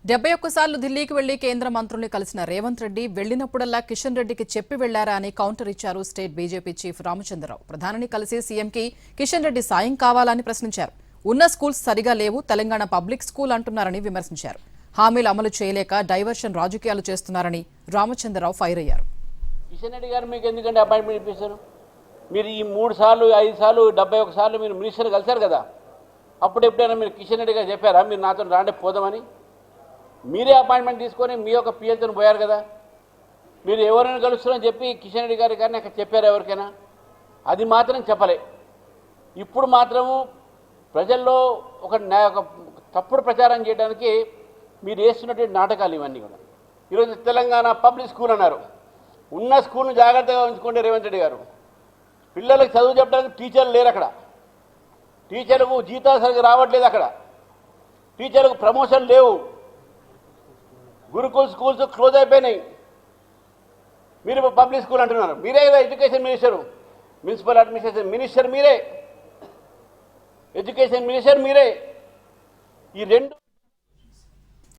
71 సార్లు ఢిల్లీకి వెళ్లి కేంద్ర మంత్రుల్ని కలిసిన రేవంత్ రెడ్డి వెళ్లినప్పుడల్లా కిషన్ రెడ్డికి చెప్పి వెళ్లారా అని కౌంటర్ ఇచ్చారు స్టేట్ బీజేపీ చీఫ్ రామచంద్రరావు. ప్రధానిని కలిసి సీఎంకి కిషన్ రెడ్డి సాయం కావాలని ప్రశ్నించారు. ఉన్న స్కూల్స్ సరిగా లేవు, తెలంగాణ పబ్లిక్ స్కూల్ అంటున్నారని విమర్శించారు. హామీలు అమలు చేయలేక డైవర్షన్ రాజకీయాలు చేస్తున్నారని రామచంద్రరావు ఫైర్ అయ్యారు. కిషన్ రెడ్డి గారు మీకు ఎందుకంటే అపాయింట్మెంట్ ఇప్పించారు? మీరు ఈ 3 సార్లు 5 సార్లు 71 సార్లు మీరు మినిస్టర్ కలిశారు కదా, అప్పుడు ఎప్పుడైనా మీరు కిషన్ రెడ్డి గారు చెప్పారా మీరు నాతో రాండే పోదామని? మీరే అపాయింట్మెంట్ తీసుకొని మీ యొక్క పిఎల్తో పోయారు కదా. మీరు ఎవరైనా కలుస్తున్నారని చెప్పి కిషన్ రెడ్డి గారి కానీ అక్కడ చెప్పారు ఎవరికైనా? అది మాత్రం చెప్పలే. ఇప్పుడు మాత్రము ప్రజల్లో ఒక తప్పుడు ప్రచారం చేయడానికి మీరు వేస్తున్నటువంటి నాటకాలు ఇవన్నీ కూడా. ఈరోజు తెలంగాణ పబ్లిక్ స్కూల్ అన్నారు. ఉన్న స్కూల్ను జాగ్రత్తగా ఉంచుకోండి రేవంత్ రెడ్డి గారు. పిల్లలకు చదువు చెప్పడానికి టీచర్లు లేరు అక్కడ. టీచర్లకు జీతాలు సరిగ్గా రావట్లేదు అక్కడ. టీచర్లకు ప్రమోషన్ లేవు. గురుకుల్ స్కూల్స్ క్లోజ్ అయిపోయినాయి. మీరు పబ్లిక్ స్కూల్ అంటున్నారు. మీరే కదా education minister, municipal administration minister మీరే, ఎడ్యుకేషన్ మినిస్టర్ మీరే. ఈ రెండు